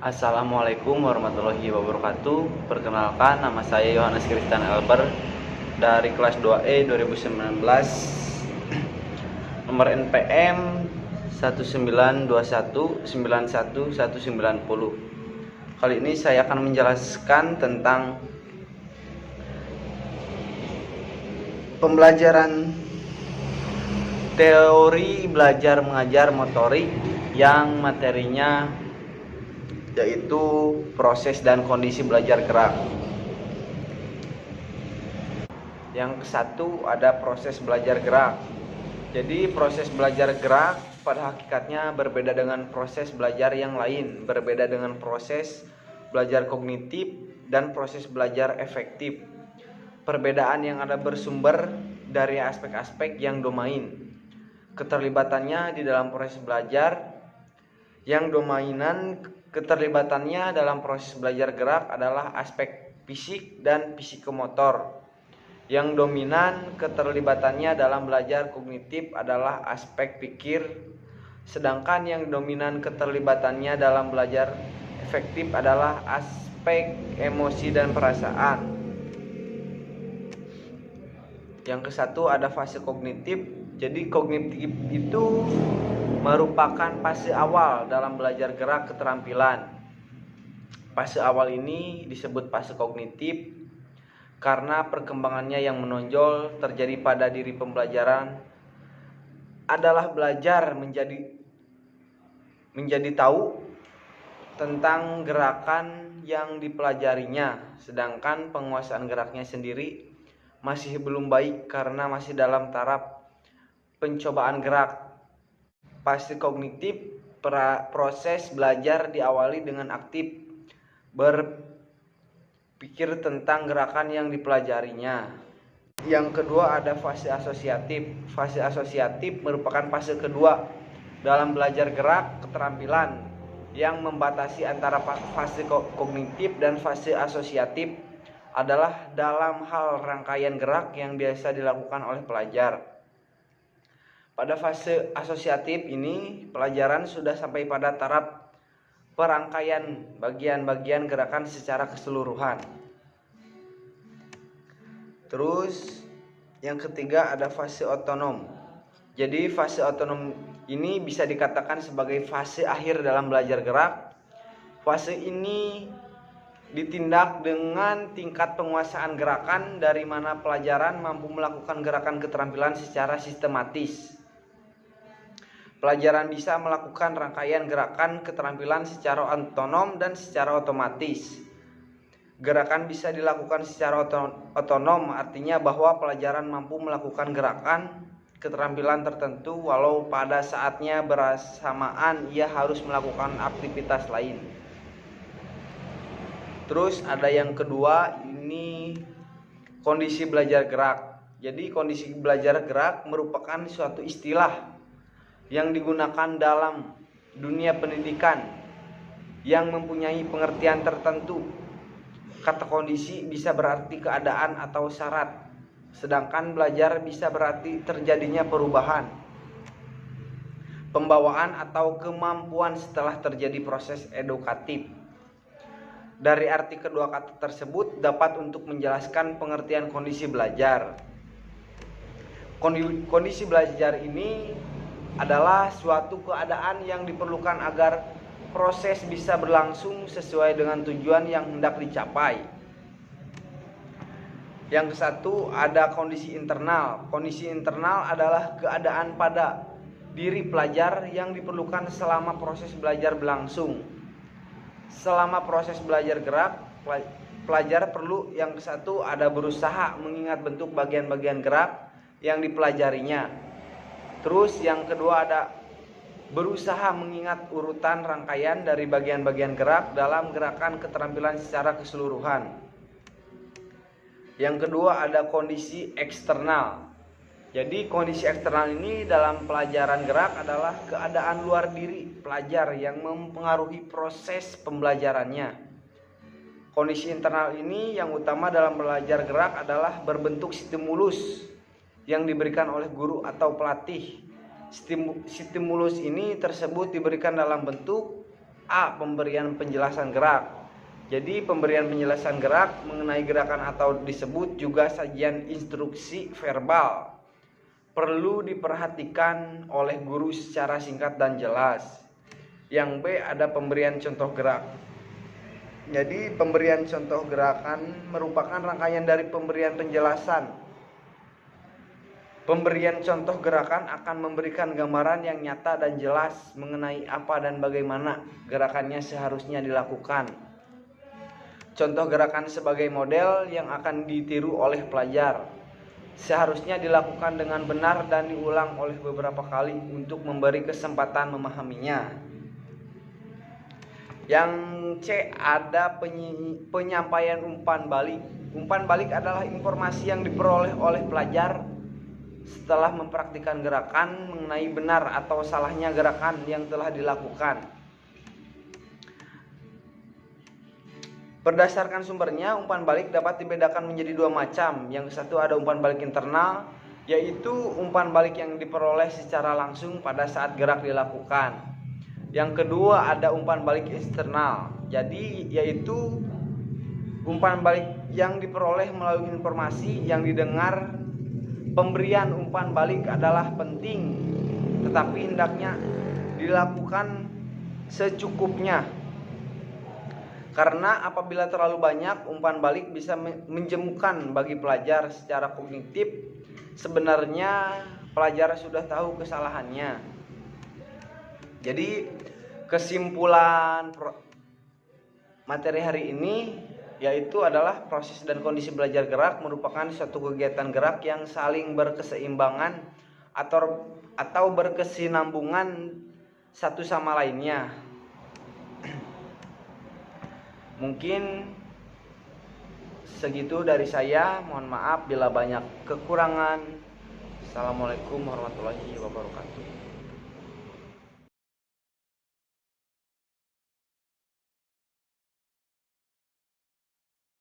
Assalamualaikum warahmatullahi wabarakatuh. Perkenalkan, nama saya Yohanes Christian Elber dari kelas 2E 2019, nomor NPM 192191190. Kali ini saya akan menjelaskan tentang pembelajaran teori belajar mengajar motorik yang materinya yaitu proses dan kondisi belajar gerak. Yang satu ada proses belajar gerak. Jadi proses belajar gerak pada hakikatnya berbeda dengan proses belajar yang lain, berbeda dengan proses belajar kognitif dan proses belajar efektif. Perbedaan yang ada bersumber dari aspek-aspek yang domain. Keterlibatannya di dalam proses belajar yang domainan keterlibatannya dalam proses belajar gerak adalah aspek fisik dan psikomotor. Yang dominan keterlibatannya dalam belajar kognitif adalah aspek pikir, sedangkan yang dominan keterlibatannya dalam belajar efektif adalah aspek emosi dan perasaan. Yang kesatu ada fase kognitif. Jadi kognitif itu merupakan fase awal dalam belajar gerak keterampilan. Fase awal ini disebut fase kognitif karena perkembangannya yang menonjol terjadi pada diri pembelajaran adalah belajar menjadi tahu tentang gerakan yang dipelajarinya, sedangkan penguasaan geraknya sendiri masih belum baik karena masih dalam taraf pencobaan gerak. Fase kognitif, proses belajar diawali dengan aktif berpikir tentang gerakan yang dipelajarinya. Yang kedua ada fase asosiatif. Fase asosiatif merupakan fase kedua dalam belajar gerak keterampilan yang membatasi antara fase kognitif dan fase asosiatif adalah dalam hal rangkaian gerak yang biasa dilakukan oleh pelajar. Pada fase asosiatif ini, pelajaran sudah sampai pada taraf perangkaian bagian-bagian gerakan secara keseluruhan. Terus yang ketiga ada fase otonom. Jadi fase otonom ini bisa dikatakan sebagai fase akhir dalam belajar gerak. Fase ini ditindak dengan tingkat penguasaan gerakan dari mana pelajaran mampu melakukan gerakan keterampilan secara sistematis. Pelajaran bisa melakukan rangkaian gerakan keterampilan secara otonom dan secara otomatis. Gerakan bisa dilakukan secara otonom, artinya bahwa pelajaran mampu melakukan gerakan keterampilan tertentu walau pada saatnya bersamaan ia harus melakukan aktivitas lain. Terus ada yang kedua, ini kondisi belajar gerak. Jadi kondisi belajar gerak merupakan suatu istilah yang digunakan dalam dunia pendidikan yang mempunyai pengertian tertentu. Kata kondisi bisa berarti keadaan atau syarat, sedangkan belajar bisa berarti terjadinya perubahan, pembawaan atau kemampuan setelah terjadi proses edukatif. Dari arti kedua kata tersebut dapat untuk menjelaskan pengertian kondisi belajar. Kondisi belajar ini adalah suatu keadaan yang diperlukan agar proses bisa berlangsung sesuai dengan tujuan yang hendak dicapai. Yang satu ada kondisi internal. Kondisi internal adalah keadaan pada diri pelajar yang diperlukan selama proses belajar berlangsung. Selama proses belajar gerak, pelajar perlu yang satu ada berusaha mengingat bentuk bagian-bagian gerak yang dipelajarinya. Terus yang kedua ada berusaha mengingat urutan rangkaian dari bagian-bagian gerak dalam gerakan keterampilan secara keseluruhan. Yang kedua ada kondisi eksternal. Jadi kondisi eksternal ini dalam pelajaran gerak adalah keadaan luar diri pelajar yang mempengaruhi proses pembelajarannya. Kondisi internal ini yang utama dalam belajar gerak adalah berbentuk stimulus yang diberikan oleh guru atau pelatih. Stimulus ini tersebut diberikan dalam bentuk A. Pemberian penjelasan gerak. Jadi pemberian penjelasan gerak mengenai gerakan atau disebut juga sajian instruksi verbal. Perlu diperhatikan oleh guru secara singkat dan jelas. Yang B. Ada pemberian contoh gerak. Jadi pemberian contoh gerakan merupakan rangkaian dari pemberian penjelasan. Pemberian contoh gerakan akan memberikan gambaran yang nyata dan jelas mengenai apa dan bagaimana gerakannya seharusnya dilakukan. Contoh gerakan sebagai model yang akan ditiru oleh pelajar. Seharusnya dilakukan dengan benar dan diulang oleh beberapa kali untuk memberi kesempatan memahaminya. Yang C. Ada penyampaian umpan balik. Umpan balik adalah informasi yang diperoleh oleh pelajar setelah mempraktikkan gerakan mengenai benar atau salahnya gerakan yang telah dilakukan. Berdasarkan sumbernya, umpan balik dapat dibedakan menjadi dua macam. Yang satu ada umpan balik internal, yaitu umpan balik yang diperoleh secara langsung pada saat gerak dilakukan. Yang kedua ada umpan balik eksternal, jadi yaitu umpan balik yang diperoleh melalui informasi yang didengar. Pemberian umpan balik adalah penting, tetapi hendaknya dilakukan secukupnya. Karena apabila terlalu banyak, umpan balik bisa menjemukan bagi pelajar secara kognitif. Sebenarnya pelajar sudah tahu kesalahannya. Jadi kesimpulan materi hari ini yaitu adalah proses dan kondisi belajar gerak merupakan suatu kegiatan gerak yang saling berkeseimbangan atau berkesinambungan satu sama lainnya. Mungkin segitu dari saya, mohon maaf bila banyak kekurangan. Assalamualaikum warahmatullahi wabarakatuh.